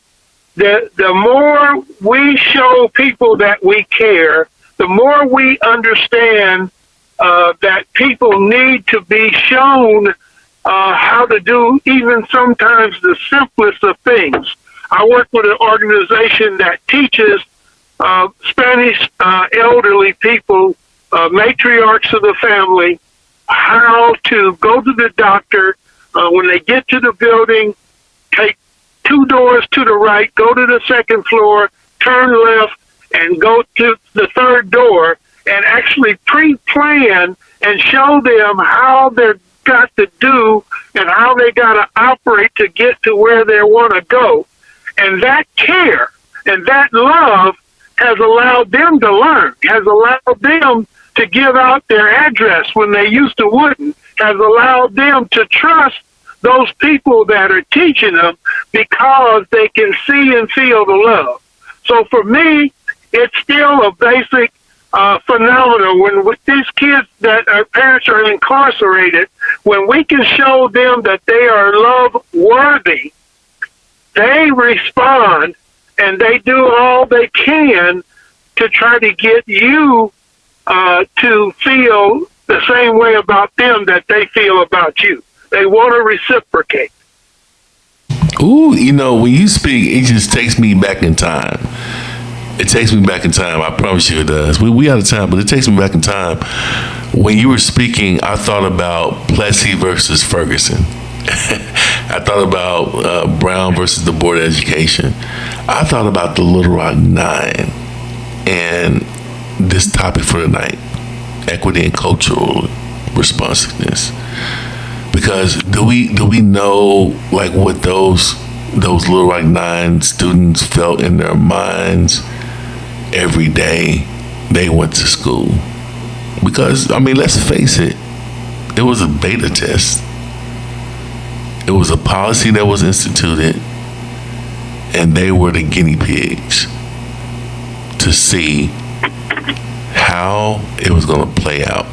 the more we show people that we care, the more we understand that people need to be shown how to do even sometimes the simplest of things. I work with an organization that teaches Spanish elderly people, matriarchs of the family, how to go to the doctor when they get to the building, take 2 doors to the right, go to the second floor, turn left, and go to the third door, and actually pre-plan and show them how they're got to do and how they got to operate to get to where they want to go. And that care and that love has allowed them to learn, has allowed them to give out their address when they used to wouldn't, has allowed them to trust those people that are teaching them because they can see and feel the love. So for me, it's still a basic phenomenon when with these kids that our parents are incarcerated, when we can show them that they are love worthy, they respond and they do all they can to try to get you to feel the same way about them that they feel about you. They want to reciprocate. Ooh, when you speak, it just takes me back in time. It takes me back in time. I promise you it does. We out of time, but it takes me back in time. When you were speaking, I thought about Plessy versus Ferguson. I thought about Brown versus the Board of Education. I thought about the Little Rock Nine and this topic for tonight, equity and cultural responsiveness. Because do we know like what those Little Rock Nine students felt in their minds every day they went to school? Because let's face it, it was a beta test. It was a policy that was instituted, and they were the guinea pigs to see how it was going to play out.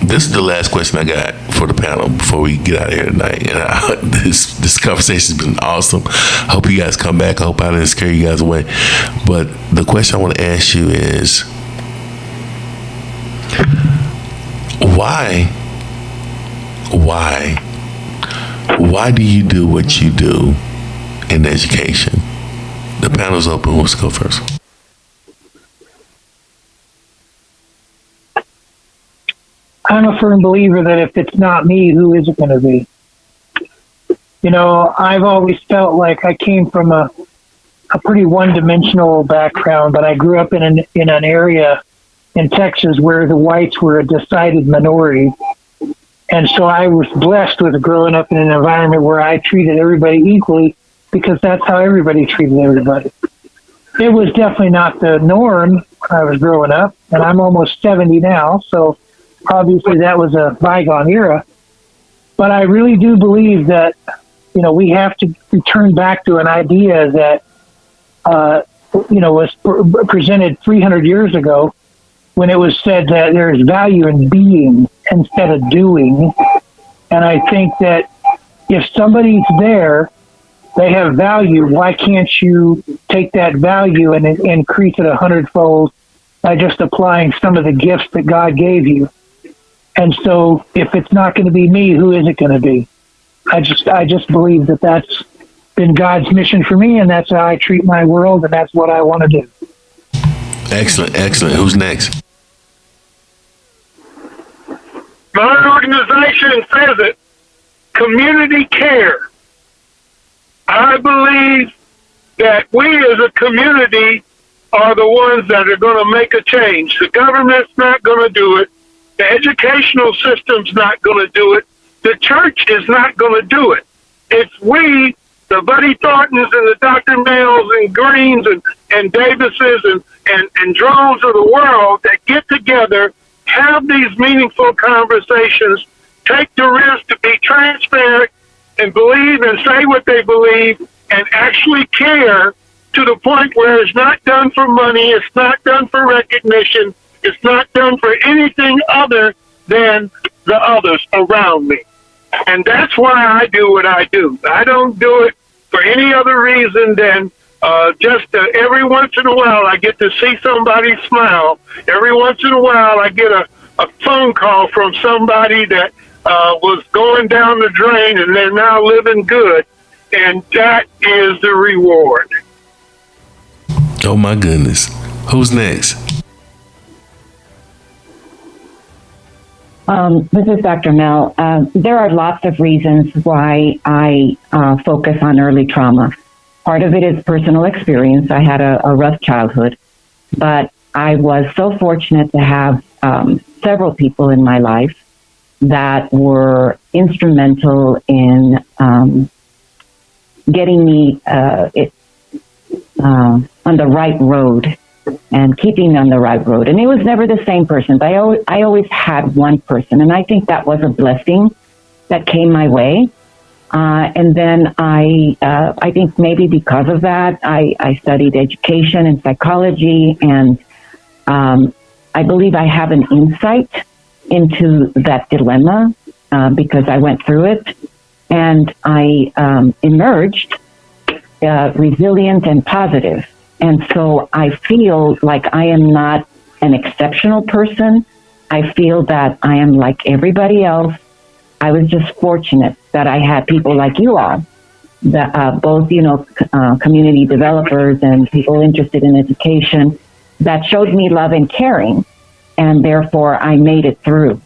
This is the last question I got for the panel before we get out of here tonight. And this conversation has been awesome. I hope you guys come back. I hope I didn't scare you guys away. But the question I want to ask you is, why do you do what you do in education? The panel's open. Who wants to go first? I'm a firm believer that if it's not me, who is it going to be? You know, I've always felt like I came from a pretty one-dimensional background, but I grew up in an area in Texas where the whites were a decided minority. And so I was blessed with growing up in an environment where I treated everybody equally because that's how everybody treated everybody. It was definitely not the norm when I was growing up, and I'm almost 70 now, so obviously that was a bygone era. But I really do believe that, you know, we have to return back to an idea that, you know, was presented 300 years ago when it was said that there's value in being instead of doing. And I think that if somebody's there, they have value, why can't you take that value and increase it 100-fold by just applying some of the gifts that God gave you? And so if it's not going to be me, who is it going to be? I just believe that that's been God's mission for me, and that's how I treat my world, and that's what I want to do. Excellent, excellent. Who's next? My organization says it, community care. I believe that we as a community are the ones that are going to make a change. The government's not going to do it. The educational system's not going to do it. The church is not going to do it. It's we, the Buddy Thorntons and the Dr. Mills and Greens and Davises and drones of the world that get together, have these meaningful conversations, take the risk to be transparent and believe and say what they believe and actually care to the point where it's not done for money, it's not done for recognition, it's not done for anything other than the others around me. And that's why I do what I do. I don't do it for any other reason than just every once in a while I get to see somebody smile. Every once in a while I get a phone call from somebody that was going down the drain and they're now living good. And that is the reward. Oh, my goodness. Who's next? This is Dr. Mel. There are lots of reasons why I focus on early trauma. Part of it is personal experience. I had a rough childhood, but I was so fortunate to have several people in my life that were instrumental in getting me on the right road and keeping me on the right road. And it was never the same person, but I always had one person, and I think that was a blessing that came my way. And then I think maybe because of that, I studied education and psychology, and I believe I have an insight into that dilemma because I went through it, and I emerged resilient and positive. And so I feel like I am not an exceptional person. I feel that I am like everybody else. I was just fortunate that I had people like you all, that both, community developers and people interested in education that showed me love and caring, and therefore I made it through.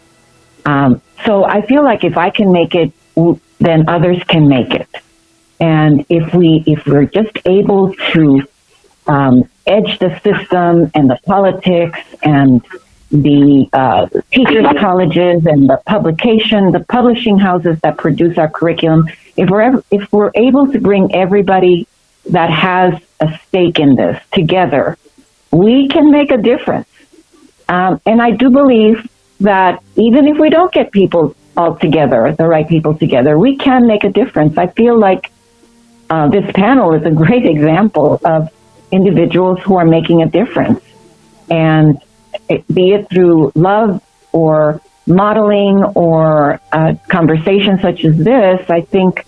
So I feel like if I can make it, then others can make it. And if we're just able to edge the system and the politics and the teachers' colleges and the publishing houses that produce our curriculum, if we're able to bring everybody that has a stake in this together, we can make a difference. And I do believe that even if we don't get people all together, the right people together, we can make a difference. I feel like this panel is a great example of individuals who are making a difference. And be it through love or modeling or conversations such as this, I think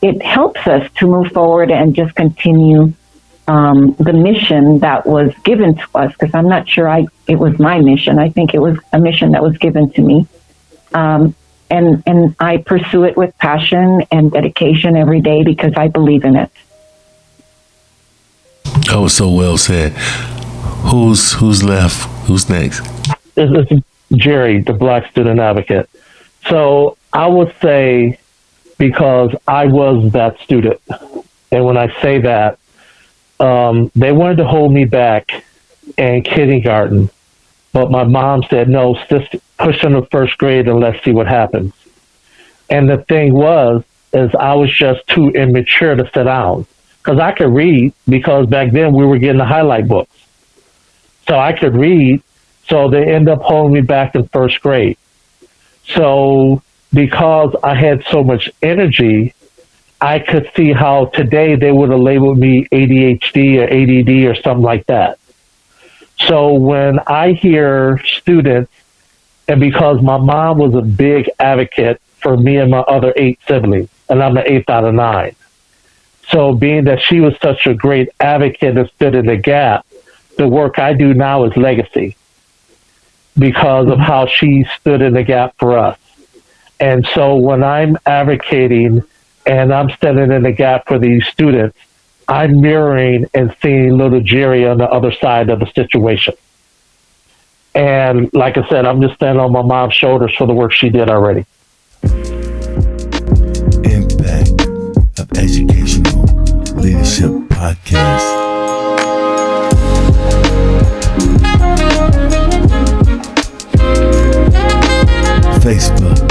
it helps us to move forward and just continue the mission that was given to us, because I'm not sure it was my mission. I think it was a mission that was given to me. And I pursue it with passion and dedication every day because I believe in it. Oh, so well said. Who's left? Who's next? It's Jerry, the Black student advocate. So I would say, because I was that student, and when I say that, they wanted to hold me back in kindergarten, but my mom said, no, just push them to first grade and let's see what happens. And the thing is I was just too immature to sit down, because I could read, because back then we were getting the highlight books. So I could read, so they end up holding me back in first grade. So because I had so much energy, I could see how today they would have labeled me ADHD or ADD or something like that. So when I hear students, and because my mom was a big advocate for me and my other 8 siblings, and I'm the 8th out of 9. So being that she was such a great advocate and stood in the gap, the work I do now is legacy, because of how she stood in the gap for us. And so when I'm advocating and I'm standing in the gap for these students, I'm mirroring and seeing little Jerry on the other side of the situation. And like I said, I'm just standing on my mom's shoulders for the work she did already. Impact of Educational Leadership Podcast. Facebook,